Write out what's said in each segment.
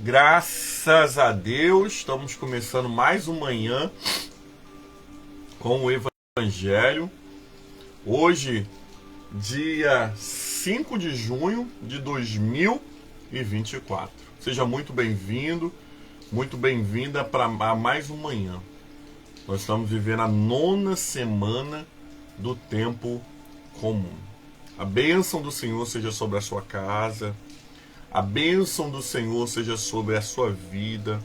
Graças a Deus, estamos começando mais uma manhã com o Evangelho. Hoje, dia 5 de junho de 2024. Seja muito bem-vindo, muito bem-vinda para mais uma manhã. Nós estamos vivendo a 9ª semana do tempo comum. A bênção do Senhor seja sobre a sua casa. A bênção do Senhor seja sobre a sua vida.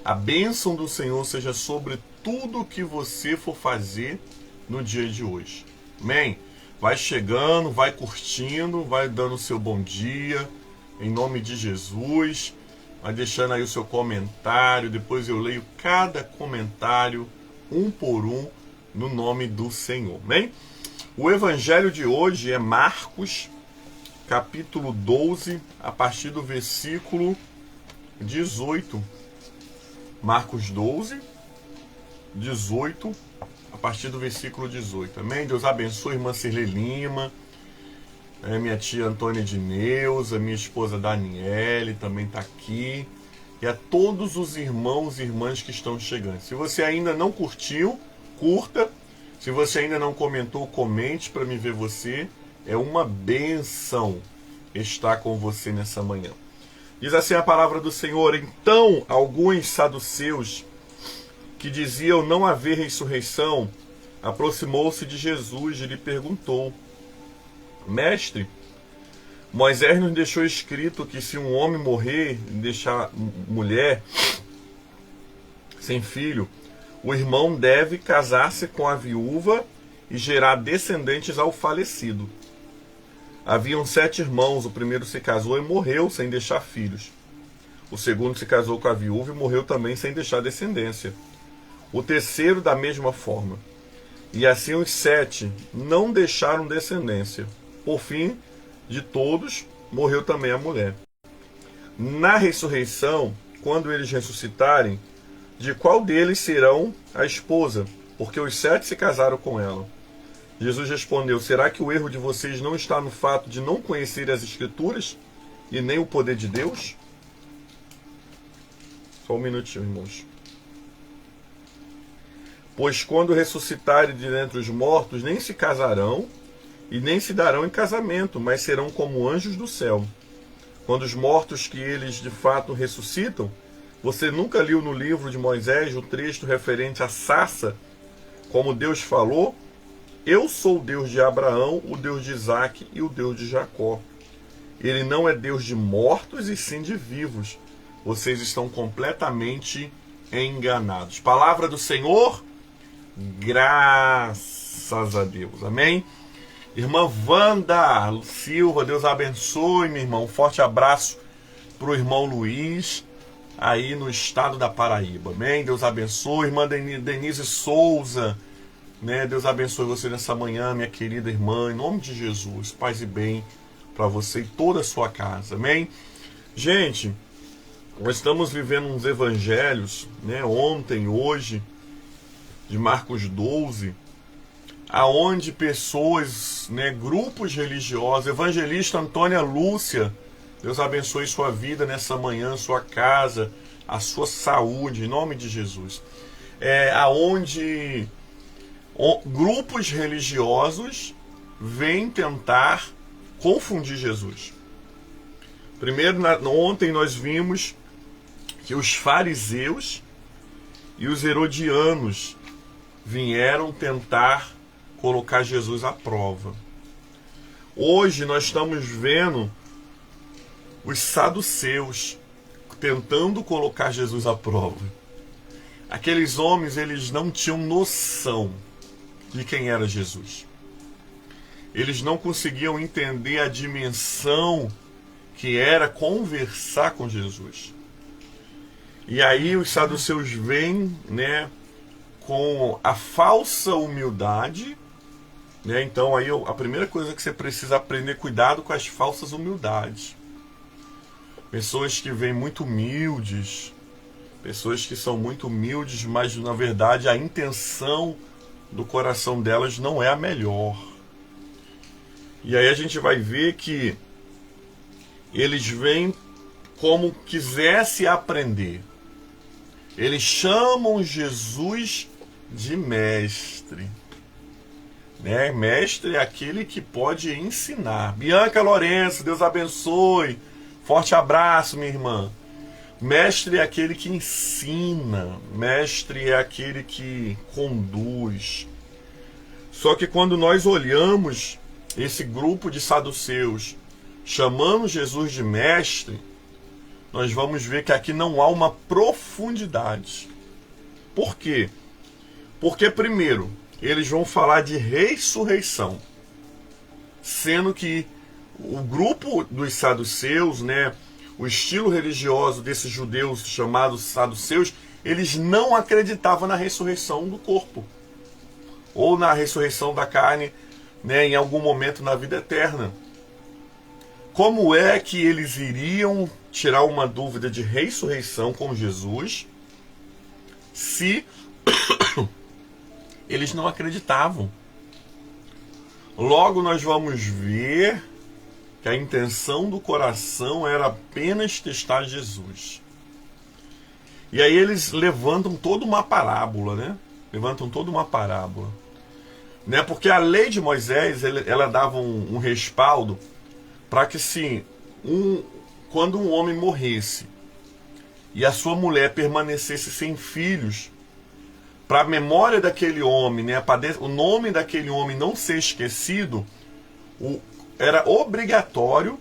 A bênção do Senhor seja sobre tudo que você for fazer no dia de hoje. Amém? Vai chegando, vai curtindo, vai dando o seu bom dia, em nome de Jesus. Vai deixando aí o seu comentário, depois eu leio cada comentário, um por um, no nome do Senhor. Amém? O evangelho de hoje é Marcos, capítulo 12, a partir do versículo 18. Marcos 12, 18, a partir do versículo 18. Amém? Deus abençoe a irmã Cirlei Lima, minha tia Antônia de Neuza, minha esposa Daniele também está aqui. E a todos os irmãos e irmãs que estão chegando. Se você ainda não curtiu, curta. Se você ainda não comentou, comente para me ver você. É uma bênção estar com você nessa manhã. Diz assim a palavra do Senhor: então alguns saduceus que diziam não haver ressurreição, aproximou-se de Jesus e lhe perguntou: Mestre, Moisés nos deixou escrito que se um homem morrer e deixar mulher sem filho, o irmão deve casar-se com a viúva e gerar descendentes ao falecido. Haviam 7 irmãos, o primeiro se casou e morreu sem deixar filhos. O segundo se casou com a viúva e morreu também sem deixar descendência. O terceiro da mesma forma. E assim os 7 não deixaram descendência. Por fim de todos, morreu também a mulher. Na ressurreição, quando eles ressuscitarem, de qual deles serão a esposa? Porque os 7 se casaram com ela. Jesus respondeu: será que o erro de vocês não está no fato de não conhecerem as Escrituras e nem o poder de Deus? Só um minutinho, irmãos. Pois quando ressuscitarem de dentre os mortos, nem se casarão e nem se darão em casamento, mas serão como anjos do céu. Quando os mortos que eles de fato ressuscitam, você nunca leu no livro de Moisés o trecho referente à sarça, como Deus falou: eu sou o Deus de Abraão, o Deus de Isaque e o Deus de Jacó. Ele não é Deus de mortos e sim de vivos. Vocês estão completamente enganados. Palavra do Senhor, graças a Deus. Amém? Irmã Wanda Silva, Deus abençoe, meu irmão. Um forte abraço para o irmão Luiz, aí no estado da Paraíba. Amém? Deus abençoe. Irmã Denise Souza, Deus abençoe você nessa manhã, minha querida irmã, em nome de Jesus. Paz e bem para você e toda a sua casa. Amém? Gente, nós estamos vivendo uns evangelhos, ontem, hoje, de Marcos 12, aonde pessoas, grupos religiosos, evangelista Antônia Lúcia, Deus abençoe sua vida nessa manhã, sua casa, a sua saúde, em nome de Jesus. Aonde grupos religiosos vêm tentar confundir Jesus. Primeiro, ontem nós vimos que os fariseus e os herodianos vieram tentar colocar Jesus à prova. Hoje nós estamos vendo os saduceus tentando colocar Jesus à prova. Aqueles homens, eles não tinham noção de quem era Jesus. Eles não conseguiam entender a dimensão que era conversar com Jesus. E aí os saduceus vêm, com a falsa humildade, Então aí a primeira coisa que você precisa aprender, cuidado com as falsas humildades. Pessoas que vêm muito humildes, pessoas que são muito humildes, mas na verdade a intenção do coração delas não é a melhor. E aí a gente vai ver que eles vêm como quisesse aprender. Eles chamam Jesus de mestre. Né? Mestre é aquele que pode ensinar. Bianca Lourenço, Deus abençoe. Forte abraço, minha irmã. Mestre é aquele que ensina. Mestre é aquele que conduz. Só que quando nós olhamos esse grupo de saduceus chamando Jesus de mestre, nós vamos ver que aqui não há uma profundidade. Por quê? Porque, primeiro, eles vão falar de ressurreição, sendo que o grupo dos saduceus, né, o estilo religioso desses judeus chamados saduceus, eles não acreditavam na ressurreição do corpo, ou na ressurreição da carne, né, em algum momento na vida eterna. Como é que eles iriam tirar uma dúvida de ressurreição com Jesus se eles não acreditavam? Logo nós vamos ver que a intenção do coração era apenas testar Jesus. E aí eles levantam toda uma parábola, né? Levantam toda uma parábola. Né? Porque a lei de Moisés, ela dava um respaldo para que, sim, quando um homem morresse e a sua mulher permanecesse sem filhos, para a memória daquele homem, né, para o nome daquele homem não ser esquecido, era obrigatório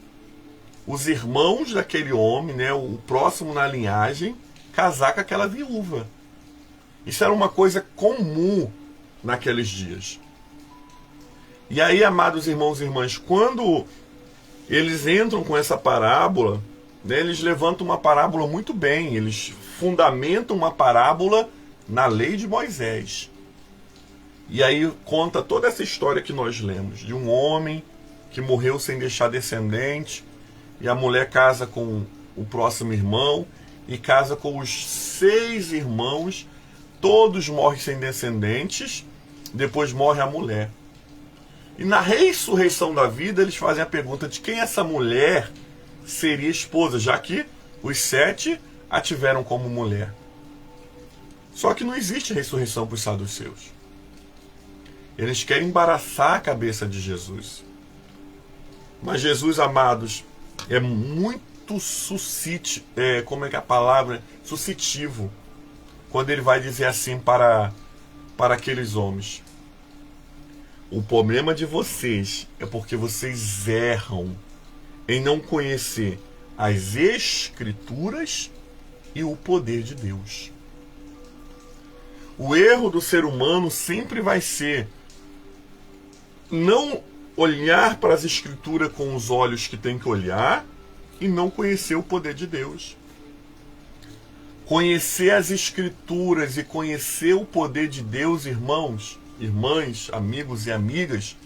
os irmãos daquele homem, né, o próximo na linhagem, casar com aquela viúva. Isso era uma coisa comum naqueles dias. E aí, amados irmãos e irmãs, quando eles entram com essa parábola, né, eles levantam uma parábola muito bem, eles fundamentam uma parábola na lei de Moisés. E aí conta toda essa história que nós lemos, de um homem que morreu sem deixar descendente, e a mulher casa com o próximo irmão, e casa com os 6 irmãos, todos morrem sem descendentes, depois morre a mulher. E na ressurreição da vida, eles fazem a pergunta de quem essa mulher seria esposa, já que os 7 a tiveram como mulher. Só que não existe ressurreição para os saduceus. Eles querem embaraçar a cabeça de Jesus. Mas Jesus, amados, é muito suscitivo, quando ele vai dizer assim para aqueles homens: o problema de vocês é porque vocês erram em não conhecer as Escrituras e o poder de Deus. O erro do ser humano sempre vai ser não olhar para as Escrituras com os olhos que tem que olhar e não conhecer o poder de Deus. Conhecer as Escrituras e conhecer o poder de Deus, irmãos, irmãs, amigos e amigas,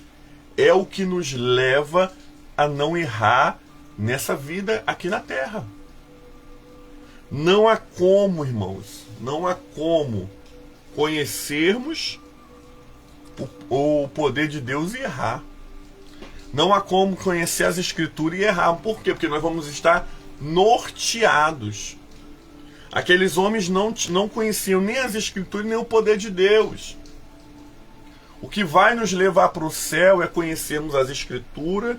é o que nos leva a não errar nessa vida aqui na Terra. Não há como, irmãos, não há como conhecermos o poder de Deus e errar. Não há como conhecer as Escrituras e errar. Por quê? Porque nós vamos estar norteados. Aqueles homens não conheciam nem as Escrituras nem o poder de Deus. O que vai nos levar para o céu é conhecermos as Escrituras,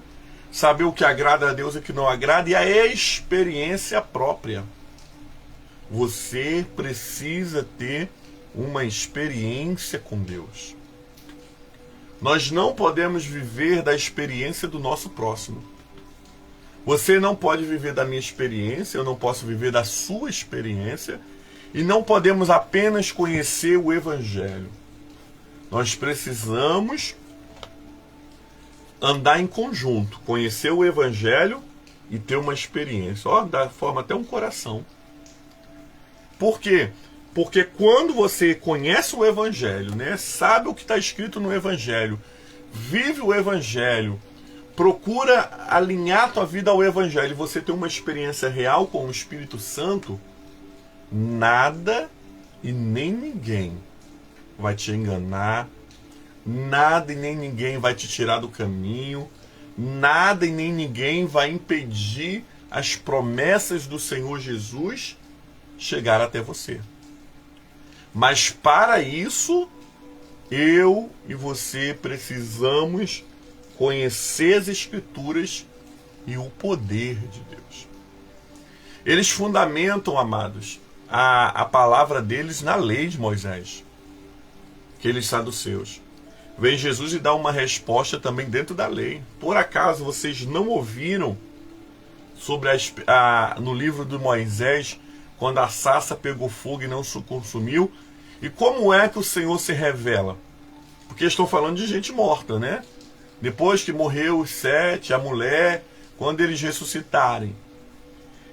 saber o que agrada a Deus e o que não agrada, e a experiência própria. Você precisa ter uma experiência com Deus. Nós não podemos viver da experiência do nosso próximo. Você não pode viver da minha experiência, eu não posso viver da sua experiência, e não podemos apenas conhecer o Evangelho. Nós precisamos andar em conjunto, conhecer o Evangelho e ter uma experiência. Ó, da forma até um coração. Por quê? Porque quando você conhece o Evangelho, né, sabe o que está escrito no Evangelho, vive o Evangelho, procura alinhar a tua vida ao Evangelho, e você tem uma experiência real com o Espírito Santo, nada e nem ninguém vai te enganar, nada e nem ninguém vai te tirar do caminho, nada e nem ninguém vai impedir as promessas do Senhor Jesus chegar até você. Mas para isso, eu e você precisamos conhecer as Escrituras e o poder de Deus. Eles fundamentam, amados, a palavra deles na lei de Moisés, aqueles saduceus. Vem Jesus e dá uma resposta também dentro da lei. Por acaso vocês não ouviram sobre no livro de Moisés, quando a sarça pegou fogo e não se consumiu? E como é que o Senhor se revela? Porque estou falando de gente morta, né? Depois que morreu os 7, a mulher, quando eles ressuscitarem.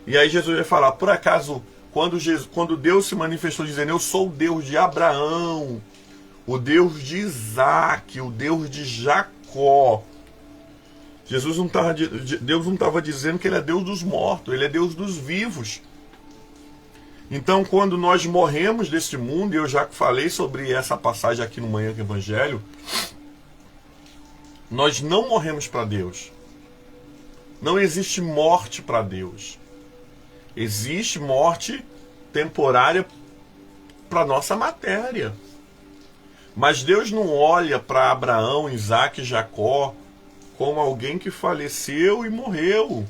E aí Jesus vai falar, por acaso, quando Deus se manifestou dizendo, eu sou o Deus de Abraão, o Deus de Isaac, o Deus de Jacó. Deus não estava dizendo que ele é Deus dos mortos, ele é Deus dos vivos. Então, quando nós morremos deste mundo, e eu já falei sobre essa passagem aqui no Manhã com o Evangelho, nós não morremos para Deus. Não existe morte para Deus. Existe morte temporária para nossa matéria. Mas Deus não olha para Abraão, Isaac e Jacó como alguém que faleceu e morreu,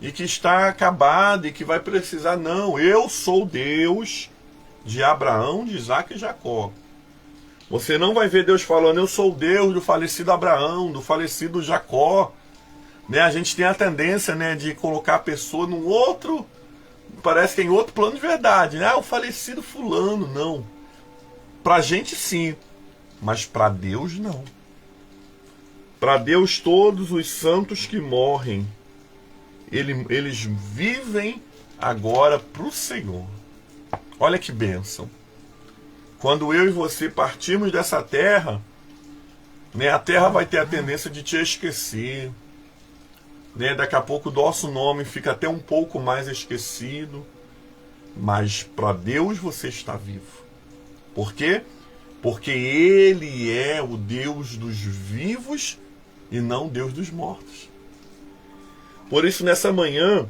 e que está acabado e que vai precisar. Não, eu sou Deus de Abraão, de Isaac e Jacó. Você não vai ver Deus falando, eu sou o Deus do falecido Abraão, do falecido Jacó. Né? A gente tem a tendência, né, de colocar a pessoa num outro, parece que em outro plano de verdade. Né? Ah, o falecido fulano. Não. Pra gente sim, mas para Deus não. Para Deus todos os santos que morrem, eles vivem agora para o Senhor. Olha que bênção. Quando eu e você partirmos dessa terra, né, a terra vai ter a tendência de te esquecer. Né, daqui a pouco o nosso nome fica até um pouco mais esquecido. Mas para Deus você está vivo. Por quê? Porque Ele é o Deus dos vivos e não o Deus dos mortos. Por isso, nessa manhã,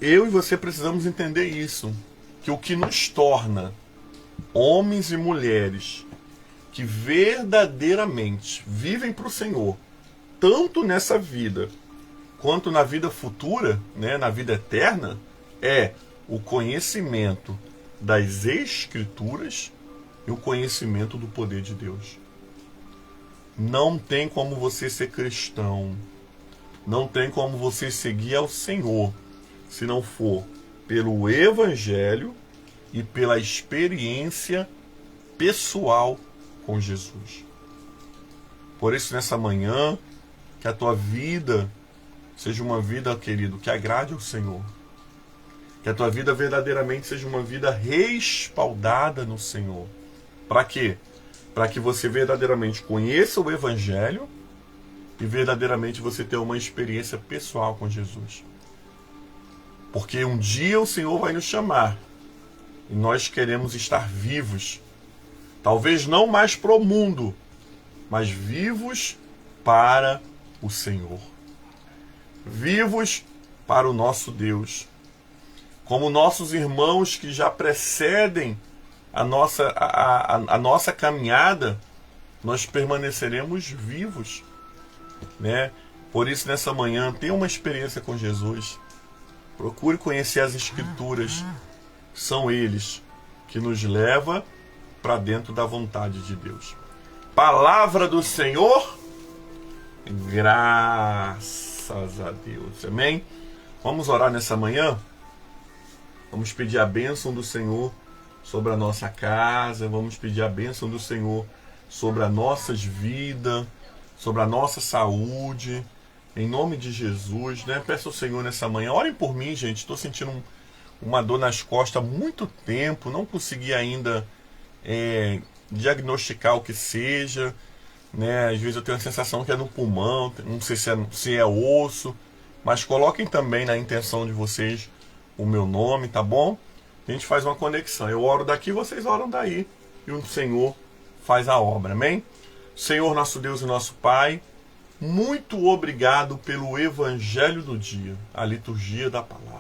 eu e você precisamos entender isso. Que o que nos torna homens e mulheres que verdadeiramente vivem para o Senhor, tanto nessa vida quanto na vida futura, né, na vida eterna, é o conhecimento das Escrituras e o conhecimento do poder de Deus. Não tem como você ser cristão, não tem como você seguir ao Senhor, se não for pelo Evangelho e pela experiência pessoal com Jesus. Por isso, nessa manhã, que a tua vida seja uma vida, querido, que agrade ao Senhor. Que a tua vida verdadeiramente seja uma vida respaldada no Senhor. Para quê? Para que você verdadeiramente conheça o Evangelho e verdadeiramente você tenha uma experiência pessoal com Jesus. Porque um dia o Senhor vai nos chamar e nós queremos estar vivos. Talvez não mais para o mundo, mas vivos para o Senhor. Vivos para o nosso Deus. Como nossos irmãos que já precedem a nossa caminhada, nós permaneceremos vivos. Né? Por isso, nessa manhã, tenha uma experiência com Jesus. Procure conhecer as Escrituras. São eles que nos levam para dentro da vontade de Deus. Palavra do Senhor, graças a Deus. Amém? Vamos orar nessa manhã? Vamos pedir a bênção do Senhor sobre a nossa casa, vamos pedir a bênção do Senhor sobre as nossas vidas, sobre a nossa saúde, em nome de Jesus, né? Peço ao Senhor nessa manhã, orem por mim, gente, estou sentindo uma dor nas costas há muito tempo, não consegui ainda diagnosticar o que seja, né? Às vezes eu tenho a sensação que é no pulmão, não sei se é osso, mas coloquem também na intenção de vocês o meu nome, tá bom? A gente faz uma conexão. Eu oro daqui, vocês oram daí. E o Senhor faz a obra. Amém? Senhor, nosso Deus e nosso Pai, muito obrigado pelo Evangelho do dia, a liturgia da palavra.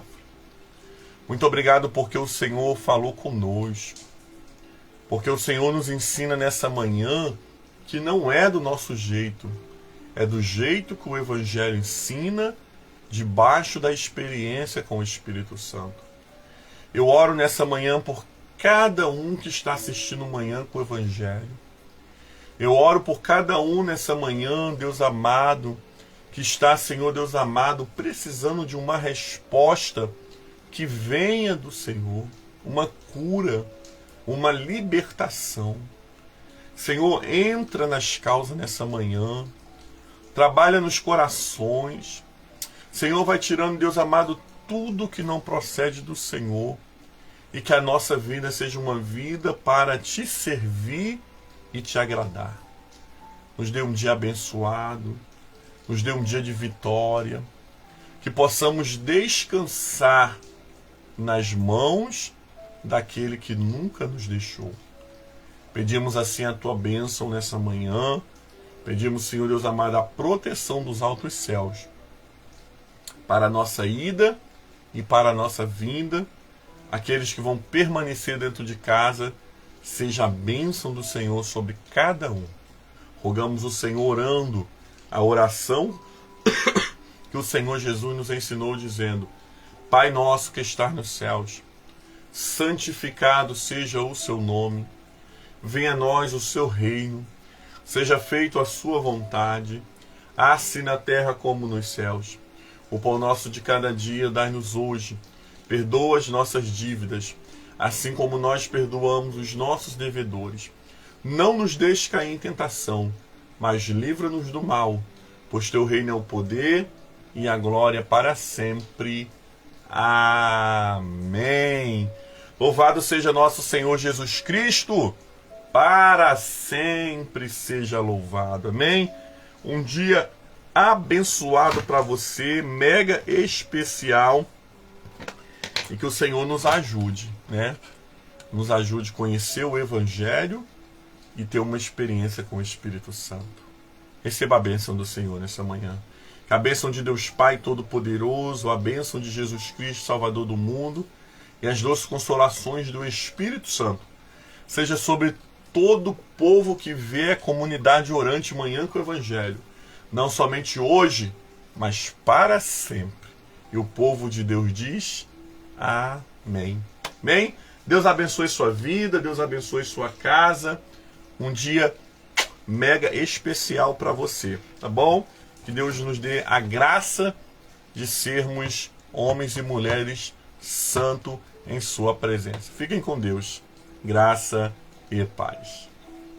Muito obrigado porque o Senhor falou conosco, porque o Senhor nos ensina nessa manhã que não é do nosso jeito, é do jeito que o Evangelho ensina, debaixo da experiência com o Espírito Santo. Eu oro nessa manhã por cada um que está assistindo Manhã com o Evangelho. Eu oro por cada um nessa manhã, Deus amado, que está, Senhor Deus amado, precisando de uma resposta que venha do Senhor, uma cura, uma libertação. Senhor, entra nas causas nessa manhã, trabalha nos corações. Senhor, vai tirando, Deus amado, tudo que não procede do Senhor, e que a nossa vida seja uma vida para te servir e te agradar. Nos dê um dia abençoado, nos dê um dia de vitória, que possamos descansar nas mãos daquele que nunca nos deixou. Pedimos assim a tua bênção nessa manhã, pedimos, Senhor Deus amado, a proteção dos altos céus para a nossa ida e para a nossa vinda. Aqueles que vão permanecer dentro de casa, seja a bênção do Senhor sobre cada um. Rogamos o Senhor orando a oração que o Senhor Jesus nos ensinou, dizendo: Pai nosso que estás nos céus, santificado seja o seu nome, venha a nós o seu reino, seja feita a sua vontade, assim na terra como nos céus. O pão nosso de cada dia dai-nos hoje. Perdoa as nossas dívidas, assim como nós perdoamos os nossos devedores. Não nos deixe cair em tentação, mas livra-nos do mal, pois teu reino é o poder e a glória para sempre. Amém. Louvado seja nosso Senhor Jesus Cristo, para sempre seja louvado. Amém. Um dia abençoado para você, mega especial. E que o Senhor nos ajude, né? Nos ajude a conhecer o Evangelho e ter uma experiência com o Espírito Santo. Receba a bênção do Senhor nessa manhã. Que a bênção de Deus Pai Todo-Poderoso, a bênção de Jesus Cristo, Salvador do mundo, e as doces consolações do Espírito Santo seja sobre todo o povo que vê a comunidade orante Manhã com o Evangelho. Não somente hoje, mas para sempre. E o povo de Deus diz: amém. Amém? Deus abençoe sua vida, Deus abençoe sua casa. Um dia mega especial para você, tá bom? Que Deus nos dê a graça de sermos homens e mulheres santos em sua presença. Fiquem com Deus. Graça e paz.